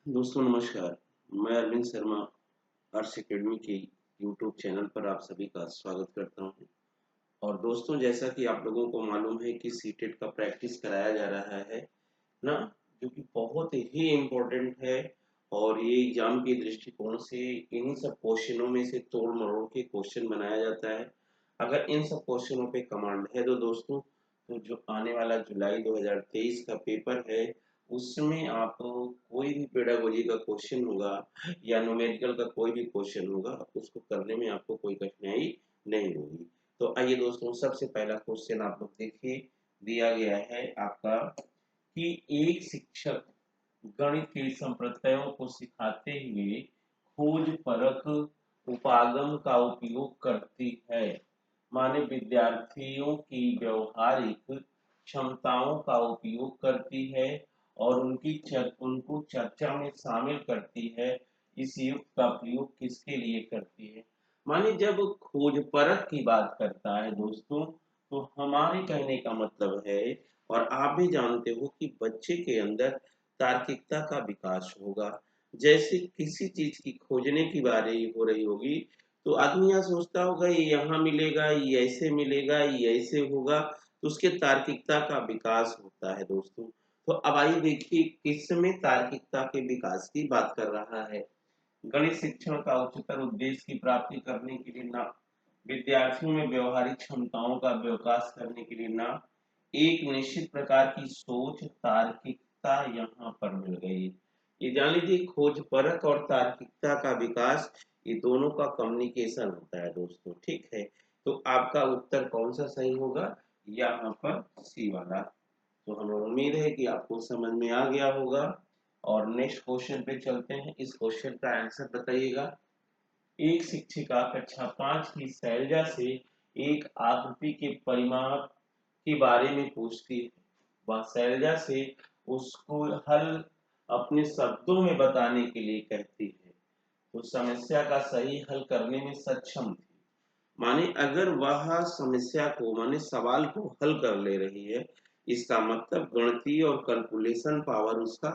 दोस्तों नमस्कार। मैं अरविंद शर्मा आर्ट्स एकेडमी के यूट्यूब चैनल पर आप सभी का स्वागत करता हूं। और दोस्तों जैसा कि आप लोगों को मालूम है कि सीटेट का प्रैक्टिस कराया जा रहा है ना, जो कि बहुत ही इम्पोर्टेंट है। और ये एग्जाम के दृष्टिकोण से इन्हीं सब क्वेश्चनों में से तोड़ मरोड़ के क्वेश्चन बनाया जाता है। अगर इन सब क्वेश्चनों पे कमांड है तो दोस्तों, तो जो आने वाला जुलाई 2023 का पेपर है उसमें आप कोई भी पेडागोजी का क्वेश्चन होगा या न्यूमेरिकल का कोई भी क्वेश्चन होगा, उसको करने में आपको कोई कठिनाई नहीं होगी। तो आइए दोस्तों, सबसे पहला क्वेश्चन आप लोग देखिए। दिया गया है आपका कि एक शिक्षक गणित के संप्रत्ययों को सिखाते हुए खोज परख उपागम का उपयोग करती है। माने विद्यार्थियों की व्यवहारिक क्षमताओं का उपयोग करती है और उनको चर्चा में शामिल करती है। इस युक्त का प्रयोग किसके लिए करती है? माने जब खोज परख की बात करता है दोस्तों, तो हमारे कहने का मतलब है, और आप भी जानते हो कि बच्चे के अंदर तार्किकता का विकास होगा। जैसे किसी चीज की खोजने की बारी हो रही होगी, तो आदमी यह सोचता होगा ये यहाँ मिलेगा, ये ऐसे मिलेगा, ये ऐसे होगा, तो उसके तार्किकता का विकास होता है दोस्तों। तो अब आइए देखिए किसमें तार्किकता के विकास की बात कर रहा है। गणित शिक्षण का उच्चतर उद्देश्य की प्राप्ति करने के लिए ना, विद्यार्थियों में व्यवहारिक क्षमताओं का विकास करने के लिए ना, एक निश्चित प्रकार की सोच तार्किकता यहाँ पर मिल गई। ये जान लीजिए, खोज परख और तार्किकता का विकास, ये दोनों का कम्युनिकेशन होता है दोस्तों। ठीक है, तो आपका उत्तर कौन सा सही होगा? यहाँ पर सी वाला। तो हमें उम्मीद है कि आपको समझ में आ गया होगा। और नेक्स्ट क्वेश्चन पे चलते हैं। इस क्वेश्चन का आंसर बताइएगा। एक शिक्षिका कक्षा 5 की शैलजा से एक आकृति के परिमाप के बारे में पूछती है। वह शैलजा से उसको हल अपने शब्दों में बताने के लिए कहती है, तो समस्या का सही हल करने में सक्षम थी। माने अगर वह समस्या को, माने सवाल को हल कर ले रही है, इसका मतलब गणितीय और कैलकुलेशन पावर उसका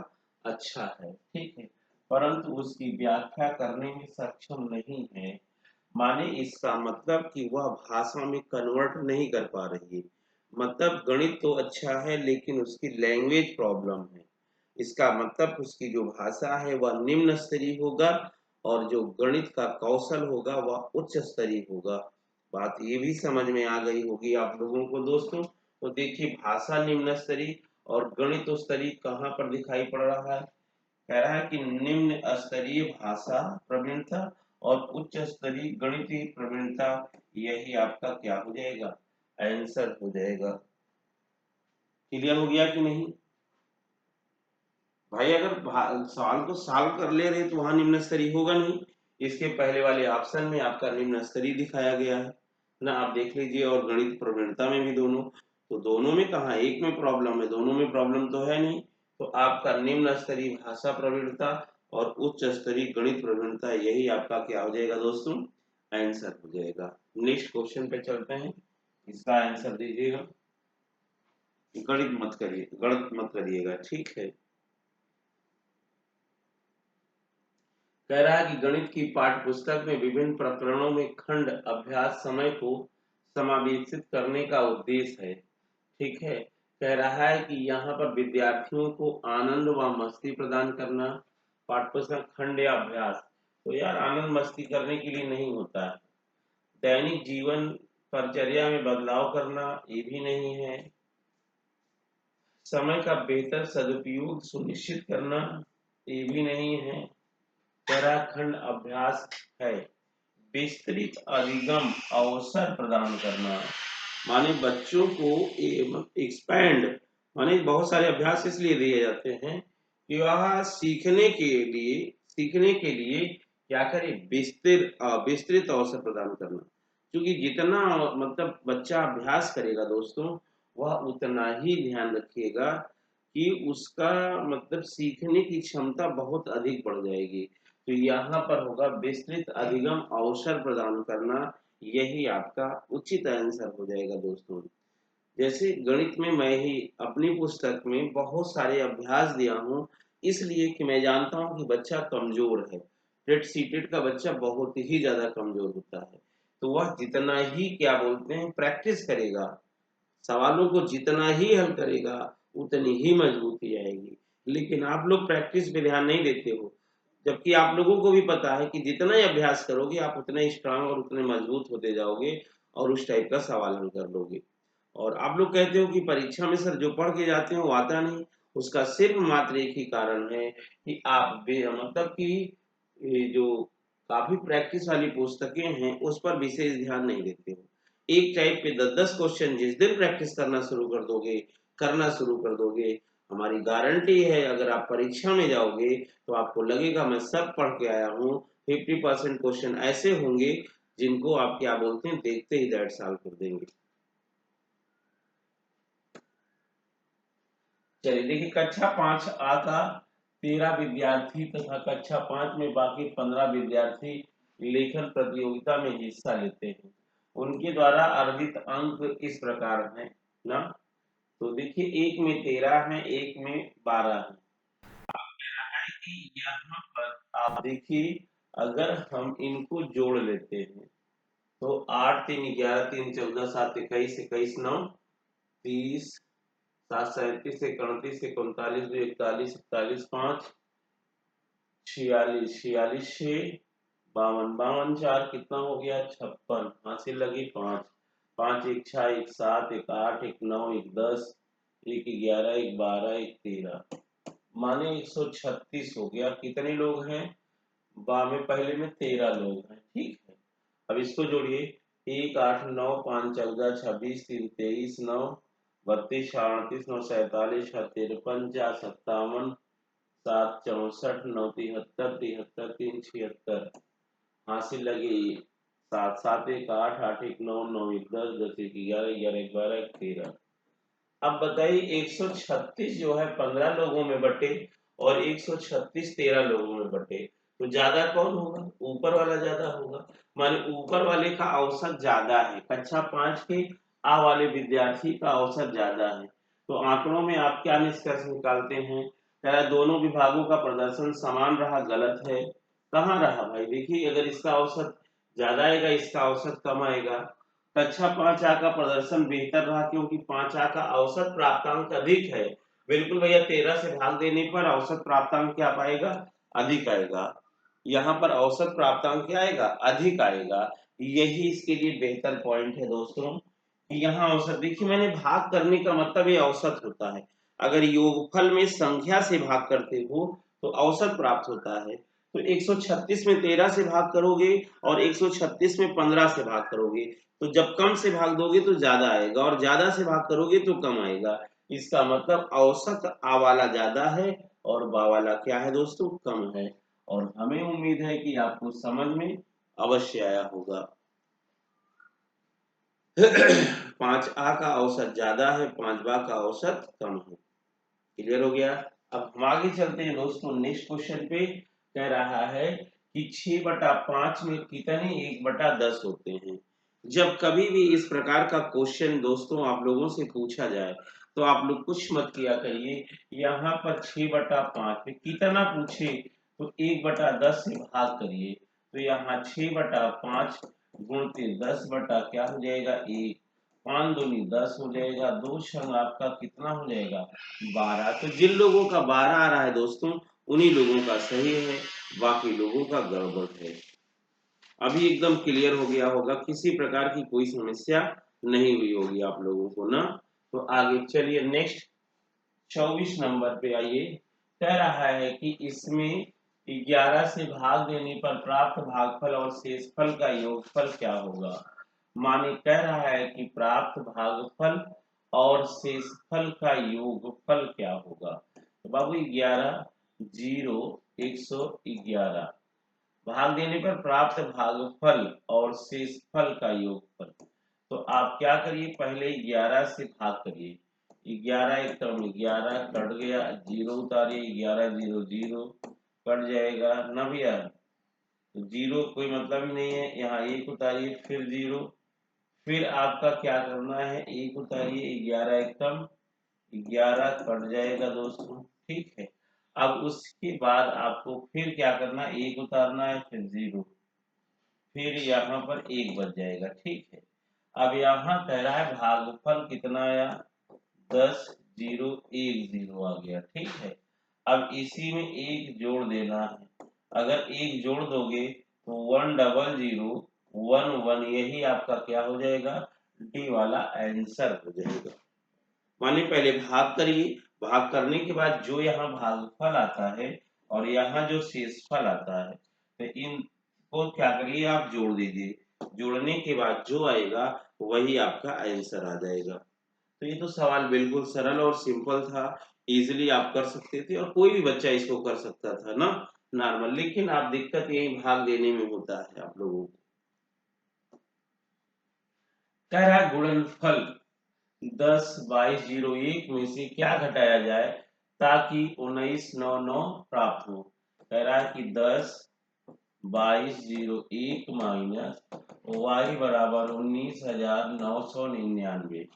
अच्छा है। ठीक है, परंतु उसकी व्याख्या करने में सक्षम नहीं है। माने इसका मतलब कि वह भाषा में कन्वर्ट नहीं कर पा रही है। मतलब गणित तो अच्छा है लेकिन उसकी लैंग्वेज प्रॉब्लम है। इसका मतलब उसकी जो भाषा है वह निम्न स्तरीय होगा और जो गणित का कौशल होगा वह उच्च स्तरीय होगा। बात ये भी समझ में आ गई होगी आप लोगों को दोस्तों। तो देखिए, भाषा निम्न स्तरीय और गणित स्तरीय कहाँ पर दिखाई पड़ रहा है? कह रहा है कि निम्न स्तरीय भाषा प्रवीणता और उच्च स्तरीय गणितीय प्रवीणता, यही आपका क्या हो जाएगा? आंसर हो जाएगा। क्लियर हो गया कि नहीं भाई? अगर सवाल को सॉल्व कर ले रहे तो वहां निम्न स्तरीय होगा नहीं। इसके पहले वाले ऑप्शन में आपका निम्न स्तरीय दिखाया गया है ना, आप देख लीजिए। और गणित प्रवीणता में भी दोनों, तो दोनों में कहा एक में प्रॉब्लम है? दोनों में प्रॉब्लम तो है नहीं। तो आपका निम्न स्तरीय भाषा प्रवीणता और उच्च स्तरीय गणित प्रवीणता, यही आपका क्या हो जाएगा दोस्तों? आंसर हो जाएगा। नेक्स्ट क्वेश्चन पे चलते हैं। इसका आंसर दीजिएगा। गणित मत करिएगा, ठीक है। कह रहा है कि गणित की पाठ्य पुस्तक में विभिन्न प्रकरणों में खंड अभ्यास समय को समावेशित करने का उद्देश्य है। ठीक है, कह रहा है कि यहाँ पर विद्यार्थियों को आनंद व मस्ती प्रदान करना। पाठ्य पुस्तक खंड या अभ्यास, तो यार आनंद मस्ती करने के लिए नहीं होता है। दैनिक जीवन परिचर्या में बदलाव करना, ये भी नहीं है। समय का बेहतर सदुपयोग सुनिश्चित करना, ये भी नहीं है। खंड अभ्यास है। विस्तृत अधिगम अवसर प्रदान करना, माने बच्चों को एक्सपैंड, माने बहुत सारे अभ्यास इसलिए दिए जाते हैं कि वह सीखने के लिए क्या करे? विस्तृत अवसर प्रदान करना। क्योंकि जितना मतलब बच्चा अभ्यास करेगा दोस्तों, वह उतना ही ध्यान रखिएगा कि उसका मतलब सीखने की क्षमता बहुत अधिक बढ़ जाएगी। तो यहाँ पर होगा विस्तृत अधिगम अवसर प्रदान करना, यही आपका उचित आंसर हो जाएगा दोस्तों। जैसे गणित में मैं ही अपनी पुस्तक में बहुत सारे अभ्यास दिया हूँ इसलिए कि मैं जानता हूं कि बच्चा कमजोर है। टेट सीटेट का बच्चा बहुत ही ज्यादा कमजोर होता है, तो वह जितना ही क्या बोलते हैं प्रैक्टिस करेगा, सवालों को जितना ही हल करेगा, उतनी ही मजबूती आएगी। लेकिन आप लोग प्रैक्टिस पे ध्यान नहीं देते हो, जबकि आप लोगों को भी पता है कि जितना ही अभ्यास करोगे आप उतने स्ट्रांग और उतने मजबूत होते जाओगे और उस टाइप का सवाल हल कर लोगे। और आप लोग कहते हो कि परीक्षा में सर जो पढ़ के जाते हैं वो आता नहीं, उसका सिर्फ मात्र एक ही कारण है कि आप मतलब कि ये जो काफी प्रैक्टिस वाली पुस्तकें हैं उस पर विशेष ध्यान नहीं देते हो। एक टाइप पे 10-10 क्वेश्चन जिस दिन प्रैक्टिस करना शुरू कर दोगे, हमारी गारंटी है अगर आप परीक्षा में जाओगे तो आपको लगेगा मैं सब पढ़ के आया हूँ। 50% क्वेश्चन ऐसे होंगे जिनको आप क्या बोलते हैं देखते ही दैट साल कर देंगे। चलिए देखिए, कक्षा 5A का 13 विद्यार्थी तथा कक्षा 5 में बाकी 15 विद्यार्थी लेखन प्रतियोगिता में हिस्सा लेते हैं। उनके द्वारा अर्जित अंक इस प्रकार है ना। तो देखिए, एक में 13 है, एक में 12 है। अब क्या है कि यहाँ पर आप देखिए, अगर हम इनको जोड़ लेते हैं तो 8 3 11 3 14 7 21 21 9 30 7 37 31 39 2 41 41 5 46 46 6 52 52 4 कितना हो गया 56, हासिल लगी 5 5 1 6 1 7 1 8 1 9 1 10 1 11 1 12 1 13, माने 136 हो गया। कितने लोग हैं, बा में पहले में 13 लोग हैं, ठीक है। अब इसको जोड़िए, 1 8 9 5 14 26 3 23 9 32 38 9 47 53 4 57 7 64 9 73 73 3 76, हासिल लगे 7 7 1 8 8 1 9 9 1 10 10 1 11 11 1 12 1 13। अब बताइए 136 जो है 15 लोगों में बटे और 136 13 लोगों में बटे, तो ज्यादा कौन होगा, ऊपर वाला ज्यादा होगा। माने ऊपर वाले का औसत ज्यादा है, कक्षा 5 के आ वाले विद्यार्थी का औसत ज्यादा है। तो आंकड़ों में आप क्या निष्कर्ष निकालते हैं, क्या दोनों विभागों का प्रदर्शन समान रहा, गलत है। कहाँ रहा भाई, देखिए अगर इसका औसत ज्यादा आएगा इसका औसत कम आएगा। कक्षा 5A का प्रदर्शन बेहतर रहा क्योंकि 5A का औसत प्राप्तांक अधिक है। बिल्कुल भैया, 13 से भाग देने पर औसत प्राप्तांक क्या पाएगा, अधिक आएगा। यहाँ पर औसत प्राप्तांक क्या आएगा, अधिक आएगा। यही इसके लिए बेहतर पॉइंट है दोस्तों कि यहाँ औसत, देखिए मैंने भाग करने का मतलब ये औसत होता है। अगर योगफल में संख्या से भाग करते हो तो औसत प्राप्त होता है। तो 136 में 13 से भाग करोगे और 136 में 15 से भाग करोगे, तो जब कम से भाग दोगे तो ज्यादा आएगा और ज्यादा से भाग करोगे तो कम आएगा। इसका मतलब औसत आ वाला ज्यादा है और बा वाला क्या है दोस्तों, कम है। और हमें उम्मीद है कि आपको समझ में अवश्य आया होगा। 5A का औसत ज्यादा है, 5बा का औसत कम है। क्लियर हो गया। अब हम आगे चलते हैं दोस्तों, नेक्स्ट क्वेश्चन पे कह रहा है कि 6/5 में कितने 1/10 होते हैं। जब कभी भी इस प्रकार का क्वेश्चन दोस्तों आप लोगों से पूछा जाए तो आप लोग कुछ मत किया करिए, यहाँ पर 6/5 में कितना पूछे तो 1/10 से भाग करिए। तो यहाँ 6/5 गुणते 10 बटा क्या हो जाएगा 1, 5 दूनी 10 हो जाएगा, 2 छंग आपका कितना हो जाएगा 12। तो जिन लोगों का 12 आ रहा है दोस्तों उन्हीं लोगों का सही है, बाकी लोगों का गड़बड़ है। अभी एकदम क्लियर हो गया होगा, किसी प्रकार की कोई समस्या नहीं हुई होगी आप लोगों को ना। तो आगे चलिए नेक्स्ट 24 नंबर पे आइए। कह रहा है कि इसमें 11 से भाग देने पर प्राप्त भागफल और शेषफल का योगफल क्या होगा। माने कह रहा है कि प्राप्त भागफल और शेषफल का योगफल क्या होगा। तो बाबू 11 0 111, भाग देने पर प्राप्त भागफल और शेषफल का योगफल। तो आप क्या करिए, पहले 11 से भाग करिए, 11 एक तरफ 11 कट गया, 0 उतारिए, 11 0 0 कट जाएगा ना भैया। तो 0 कोई मतलब ही नहीं है, यहाँ 1 उतारिए फिर 0, फिर आपका क्या करना है 1 उतारिए, 11 एकदम 11 कट जाएगा दोस्तों, ठीक है। अब उसके बाद आपको फिर क्या करना, 1 उतारना है, फिर 0, फिर यहाँ पर 1 बच जाएगा। ठीक है, अब यहाँ कह रहा है भागफल कितना आया, 10 0 1 0 आ गया। ठीक है, अब इसी में 1 जोड़ देना है। अगर 1 जोड़ दोगे तो 1 डबल 0 1 1, यही आपका क्या हो जाएगा, डी वाला आंसर हो जाएगा। माने पहले भाग करिए, भाग करने के बाद जो यहाँ भागफल आता है और यहाँ जो शेषफल आता है, तो इनको क्या करिए, आप जोड़ दीजिए। जोड़ने के बाद जो आएगा वही आपका आंसर आ जाएगा। तो ये तो सवाल बिल्कुल सरल और सिंपल था, इजीली आप कर सकते थे और कोई भी बच्चा इसको कर सकता था ना, नॉर्मल। लेकिन आप दिक्कत यही भाग देने में होता है आप लोगों को। कह रहा है गुणनफल 10 22 01 में से क्या घटाया जाए ताकि 1999 प्राप्त हो। कह रहा है कि 10 22 01 माइनस वाई बराबर 19,999।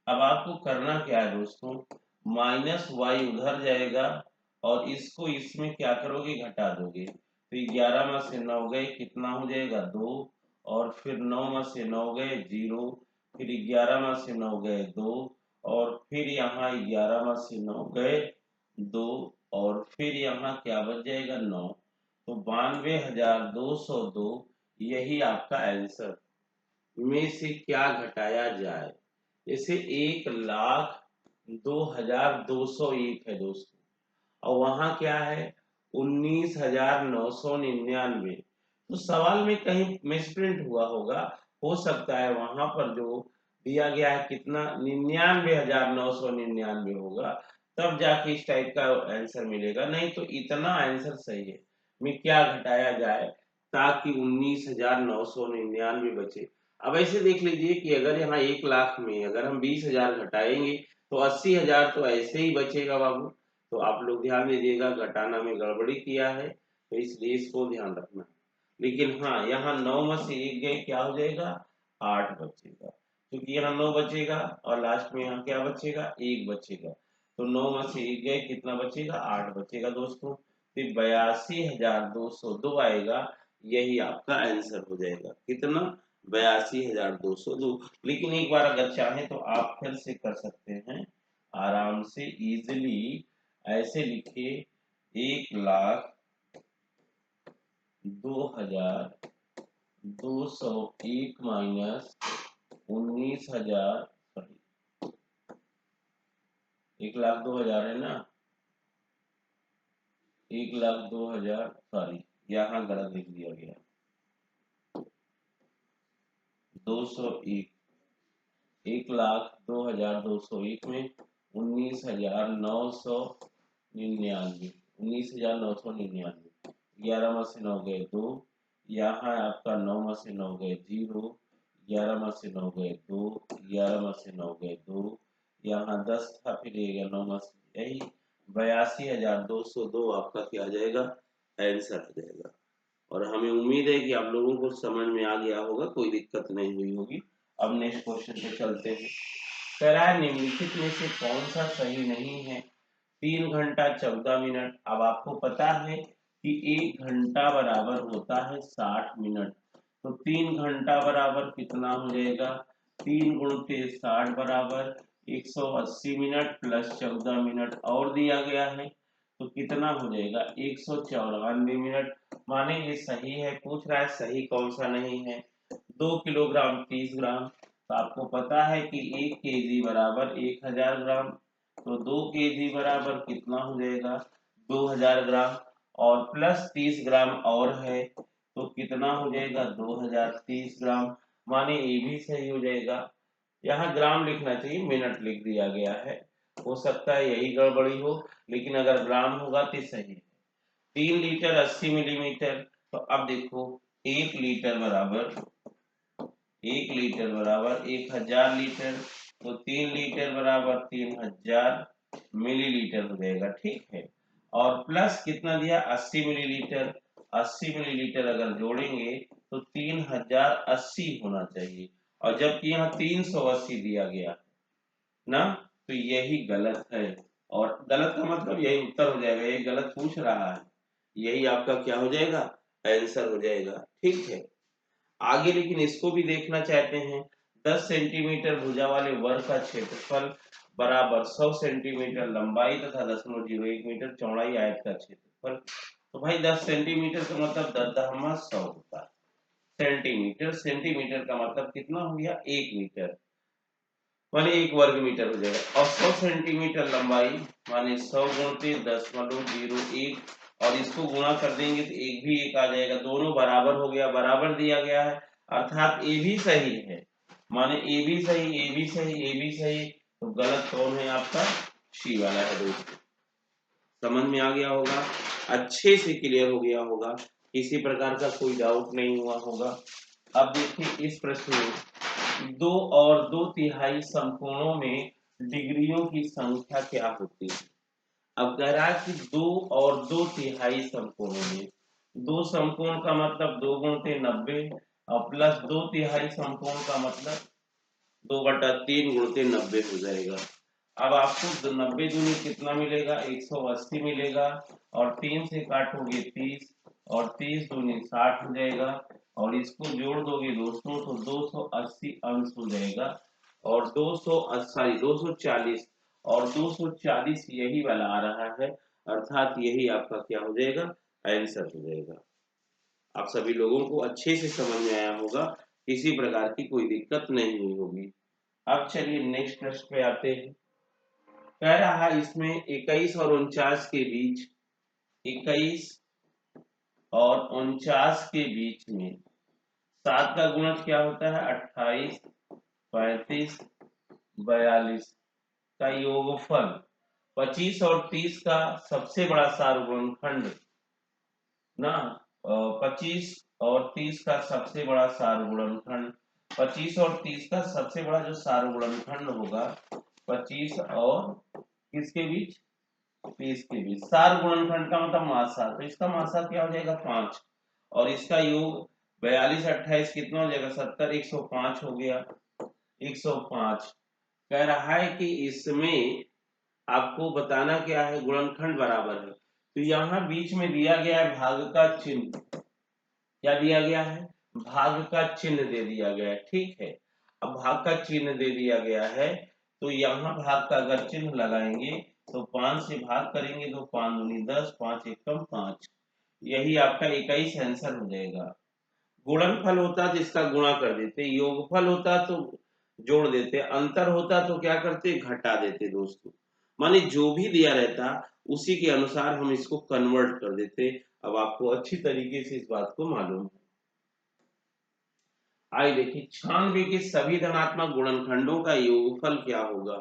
अब आपको करना क्या है दोस्तों, माइनस वाई उधर जाएगा और इसको इसमें क्या करोगे, घटा दोगे। तो 11 में से 9 गए, कितना हो जाएगा, 2, और फिर 9 में से 9 गए 0, फिर 11 में से 9 गए 2, और फिर यहाँ 11 में से 9 गए 2, और फिर यहाँ क्या बच जाएगा, 9। तो 92,202 यही आपका आंसर में से क्या घटाया जाए। जैसे 1,02,201 है दोस्तों, और वहां क्या है, 19,999। तो सवाल में कहीं मिसप्रिंट हुआ होगा, हो सकता है वहां पर जो दिया गया है कितना, 99,999 होगा, तब जाके इस टाइप का आंसर मिलेगा। नहीं तो इतना आंसर सही है, में क्या घटाया जाए ताकि 19,999 बचे। अब ऐसे देख लीजिए कि अगर यहाँ 1 लाख में अगर हम 20,000 घटाएंगे तो 80,000 तो ऐसे ही बचेगा बाबू। तो आप लोग ध्यान दीजिएगा, घटाना में गड़बड़ी किया है तो इसलिए इसको ध्यान रखना। लेकिन हाँ, यहाँ 9 में से 1 गए, क्या हो जाएगा, 8 बचेगा, क्योंकि यहाँ 9 बचेगा और लास्ट में यहाँ क्या बचेगा, 1 बचेगा। तो 9 में से 1 गए, कितना बचेगा, 8 बचेगा दोस्तों। फिर 82,202 आएगा, यही आपका आंसर हो जाएगा। कितना, 82,202। लेकिन एक बार अगर चाहें तो आप फिर से कर सकते हैं आराम से, इजिली। ऐसे लिखिए, 1,02,201 माइनस 19,000, सॉरी 1,02,000 है ना, 1,02,000, सॉरी यहाँ गलत लिख दिया गया, 201, 1,02,201 में 19,999, 19,999, 11 में से 9 गए 2, यहाँ आपका 9 में से 9 गए 0, 11 में से 9 गए 2, 11 में से 9 गए 2, यहाँ 10 था, फिर 9 में से, यही 82,202 आपका क्या आ जाएगा, आंसर आ जाएगा। और हमें उम्मीद है कि आप लोगों को समझ में आ गया होगा, कोई दिक्कत नहीं हुई होगी। अब नेक्स्ट क्वेश्चन पे चलते हैं। कह रहा है निम्नलिखित में से कौन सा सही नहीं है, 3 घंटा 14 मिनट। अब आपको पता है कि 1 घंटा बराबर होता है 60 मिनट। तो 3 घंटा बराबर कितना हो जाएगा, 3 गुणित 60 बराबर 180 मिनट प्लस 14 मिनट और दिया गया है, तो कितना हो जाएगा, 194 मिनट। माने ये सही है, पूछ रहा है सही कौन सा नहीं है। 2 किलोग्राम 30 ग्राम, तो आपको पता है कि 1 केजी बराबर 1000 ग्राम, तो 2 केजी बराबर कितना हो जाएगा, 2000 ग्राम, और प्लस 30 ग्राम और है, तो कितना हो जाएगा, 2030 ग्राम। माने ये भी सही हो जाएगा। यहाँ ग्राम लिखना चाहिए, मिनट लिख दिया गया है, हो सकता है यही गड़बड़ी हो, लेकिन अगर ग्राम होगा तो सही है। 3 लीटर 80 मिलीमीटर, तो अब देखो 1 लीटर बराबर 1000 लीटर, तो 3 लीटर बराबर 3000 मिलीलीटर हो जाएगा। ठीक है, और प्लस कितना दिया, 80 मिलीलीटर, 80 मिलीलीटर अगर जोड़ेंगे तो 3080 होना चाहिए, और जबकि यहाँ 380 दिया गया ना, तो यही गलत है। और गलत का मतलब यही उत्तर हो जाएगा, ये गलत पूछ रहा है, यही आपका क्या हो जाएगा, आंसर हो जाएगा। ठीक है, आगे लेकिन इसको भी देखना चाहते हैं। 10 सेंटीमीटर भुजा वाले वर्ग का क्षेत्रफल बराबर 100 सेंटीमीटर लंबाई तथा 0.01 मीटर चौड़ाई आयत का क्षेत्रफल। तो भाई 10 सेंटीमीटर का मतलब 10 होता है सेंटीमीटर, सेंटीमीटर का मतलब कितना हो गया, 1 मीटर, माने 1 वर्ग मीटर हो जाएगा। और 100 सेंटीमीटर लंबाई माने 100 गुणते 10.01, और इसको गुणा कर देंगे तो एक भी एक आ जाएगा, दोनों बराबर हो गया, बराबर दिया गया है, अर्थात ए भी सही है, माने ए भी सही, ए भी सही, ए भी सही। तो गलत कौन है आपका, सी वाला है दोस्तों। समझ में आ गया होगा, अच्छे से क्लियर हो गया होगा, किसी प्रकार का कोई डाउट नहीं हुआ होगा। अब देखिए इस प्रश्न में 2 और 2/3 समकोणों में डिग्रियों की संख्या क्या होती है। अब कह रहा है कि 2 और 2/3 समकोणों में, दो समकोण का मतलब 2 गुणते 90 और प्लस 2/3 समकोण का मतलब 2/3 गुणते 90 हो जाएगा। अब आपको 90 दूनी कितना मिलेगा, 180 मिलेगा, और 3 से काटोगे 30, और 30 दूनी 60 हो जाएगा, और इसको जोड़ दोगे दोस्तों तो 280 अंश हो जाएगा, और 240 और 240 यही वाला आ रहा है, अर्थात यही आपका क्या हो जाएगा, आंसर हो जाएगा। आप सभी लोगों को अच्छे से समझ में आया होगा, किसी प्रकार की कोई दिक्कत नहीं हुई होगी। अब चलिए नेक्स्ट प्रश्न पे आते हैं। कह रहा है इसमें 21 और 49 के बीच, 21 और 49 के बीच में 7 का गुणज क्या होता है, 28, 35, 42 का योगफल 25 और 30 का सबसे बड़ा सारगुणनखंड ना, 25 और 30 का सबसे बड़ा सारगुणनखंड, 25 और 30 का सबसे बड़ा जो सारगुणनखंड होगा 25 और किसके बीच, 30 के बीच, सार गुणनखंड का मतलब मासा, तो इसका मासा क्या हो जाएगा 5, और इसका योग 42 28 कितना हो जाएगा 70, 105 हो गया, 105। कह रहा है कि इसमें आपको बताना क्या है, गुणनखंड बराबर है, तो यहाँ बीच में दिया गया है भाग का चिन्ह, क्या दिया गया है, भाग का चिन्ह दे दिया गया है। ठीक है, अब भाग का चिन्ह दे दिया गया है, तो यहाँ भाग का अगर चिन्ह लगाएंगे तो 5 से भाग करेंगे तो 5 दूनी 10, 5 एकम 5, यही आपका 21 आंसर हो जाएगा। गुणनफल होता तो इसका गुणा कर देते, योगफल होता तो जोड़ देते, अंतर होता तो क्या करते, घटा देते दोस्तों। माने जो भी दिया रहता उसी के अनुसार हम इसको कन्वर्ट कर देते। अब आपको अच्छी तरीके से इस बात को मालूम है। आइए देखिए 96 के सभी धनात्मक गुणनखंडों का योगफल क्या होगा,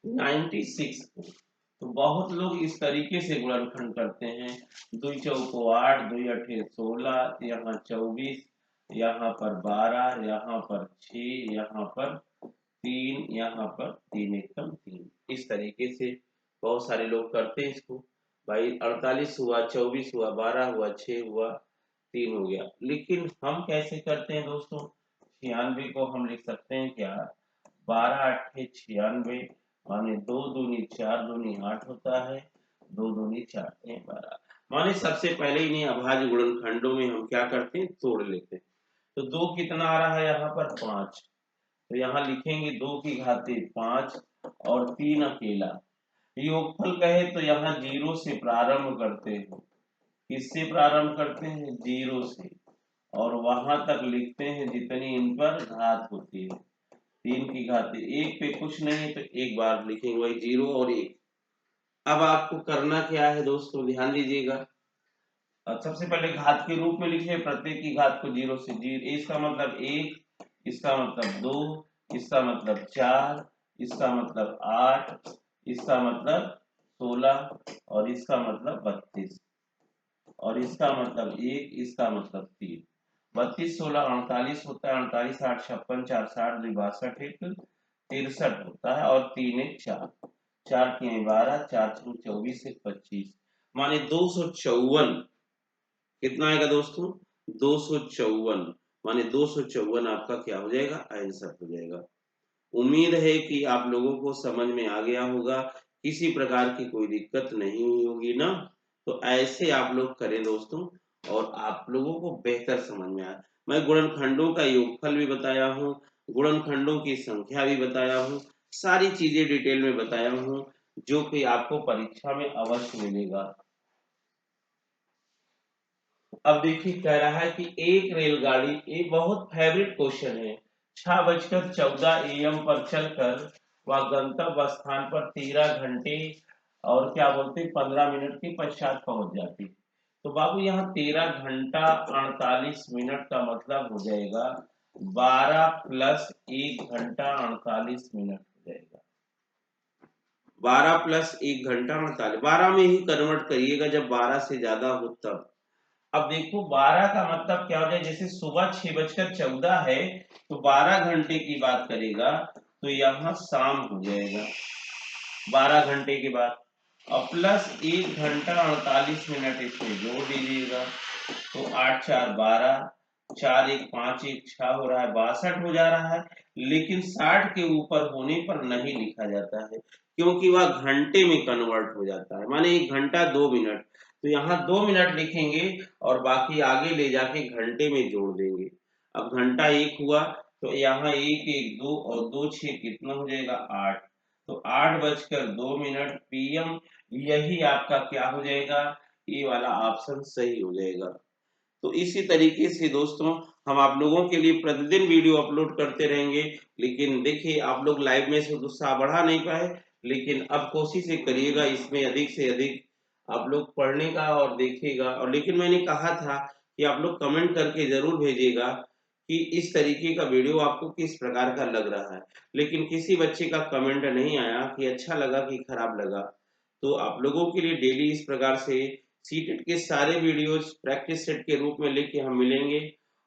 96 को। तो बहुत लोग इस तरीके से गुणनखंड करते हैं, 2 चौको 8, 2 अठे 16, यहाँ 24, यहाँ पर 12, यहाँ पर 6, यहाँ पर 3, यहाँ पर 3 एकम 3, इस तरीके से बहुत सारे लोग करते हैं इसको। भाई 48 हुआ, 24 हुआ, 12 हुआ, 6 हुआ, 3 हो गया। लेकिन हम कैसे करते हैं दोस्तों, 96 को हम लिख सकते हैं क्या, 12 अट्ठे 96, माने 2 दूनी 4 दूनी 8 होता है, 2 दूनी 4 12, माने सबसे पहले इन्हें अभाज्य गुणनखंडों में हम क्या करते हैं, तोड़ लेते हैं। तो 2 कितना आ रहा है यहाँ पर 5, तो यहाँ लिखेंगे 2 की घाते 5 और 3 अकेला। योगफल कहे तो यहाँ 0 से प्रारंभ करते हैं, किससे प्रारंभ करते हैं, 0 से, और वहां तक लिखते हैं जितनी इन पर घात होती है, 3 की घात 1 पे कुछ नहीं है तो एक बार लिखेंगे वही 0 और 1। अब आपको करना क्या है दोस्तों, ध्यान दीजिएगा। अब सबसे पहले घात के रूप में लिखिए, प्रत्येक की घात को 0 से 0, इसका मतलब 1, इसका मतलब 2, इसका मतलब 4, इसका मतलब 8, इसका मतलब 16, और इसका मतलब 32, और इसका मतलब 1, इसका मतलब 3, 32 16 48 होता है, 48 8 56 4 60 2 62 1 63 होता है, और 3 1 4, 4 के 12, 4 6 24 1 25, माने 254, कितना आएगा दोस्तों, 254, माने 254 आपका क्या हो जाएगा, आंसर हो जाएगा। उम्मीद है कि आप लोगों को समझ में आ गया होगा किसी प्रकार की कोई दिक्कत नहीं हुई होगी ना। तो ऐसे आप लोग करें दोस्तों, और आप लोगों को बेहतर समझ में आए। मैं गुणनखंडों का योगफल भी बताया हूँ, गुणनखंडों की संख्या भी बताया हूँ, सारी चीजें डिटेल में बताया हूँ, जो कि आपको परीक्षा में अवश्य मिलेगा। अब देखिए कह रहा है कि एक रेलगाड़ी, ये बहुत फेवरेट क्वेश्चन है, 6:14 AM पर चलकर वह गंतव्य स्थान पर 13 घंटे और क्या बोलते 15 मिनट के पश्चात पहुंच जाती। तो बाबू यहाँ 13 घंटा 48 मिनट का मतलब हो जाएगा 12 प्लस 1 घंटा 48 मिनट हो जाएगा। 12 प्लस 1 घंटा 48, 12 में ही कन्वर्ट करिएगा जब 12 से ज्यादा हो तब। अब देखो 12 का मतलब क्या हो जाए, जैसे सुबह 6:14 है तो 12 घंटे की बात करेगा तो यहाँ शाम हो जाएगा 12 घंटे के बाद, और प्लस 1 घंटा 48 मिनट इसमें जोड़ दीजिएगा तो 8×4 = 12, 4×1 = 5, 1 = 6 हो रहा है 62 हो जा रहा है। लेकिन 60 के ऊपर होने पर नहीं लिखा जाता है, क्योंकि वह घंटे में कन्वर्ट हो जाता है, माने 1 घंटा 2 मिनट। तो यहाँ 2 मिनट लिखेंगे और बाकी आगे ले जाके घंटे में जोड़ देंगे। अब घंटा 1 हुआ तो यहाँ 1 1 2 और 2 6 कितना हो जाएगा 8, तो 8:02 PM, यही आपका क्या हो जाएगा, ये वाला ऑप्शन सही हो जाएगा। तो इसी तरीके से दोस्तों हम आप लोगों के लिए प्रतिदिन वीडियो अपलोड करते रहेंगे। लेकिन देखिए आप लोग लाइव में से उत्साह बढ़ा नहीं पाए, लेकिन अब कोशिश ये करिएगा इसमें अधिक से अधिक आप लोग पढ़ने का और देखिएगा। और लेकिन मैंने कहा था कि आप लोग कमेंट करके जरूर भेजिएगा कि इस तरीके का वीडियो आपको किस प्रकार का लग रहा है। लेकिन किसी बच्चे का कमेंट नहीं आया कि अच्छा लगा कि खराब लगा। तो आप लोगों के लिए डेली इस प्रकार से सीटेट के सारे वीडियोस प्रैक्टिस सेट के रूप में लेके हम मिलेंगे।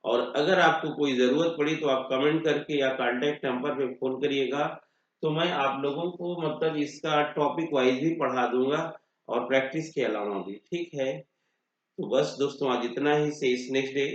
और अगर आपको कोई ज़रूरत पड़ी तो आप कमेंट करके या कॉन्टैक्ट नंबर पे फ़ोन करिएगा, तो मैं आप लोगों को मतलब इसका टॉपिक वाइज़ भी पढ़ा दूँगा और प्रैक्टिस के अलावा भी, ठीक है? तो बस दोस्तों आज इतना ही, से इस नेक्स्ट डे।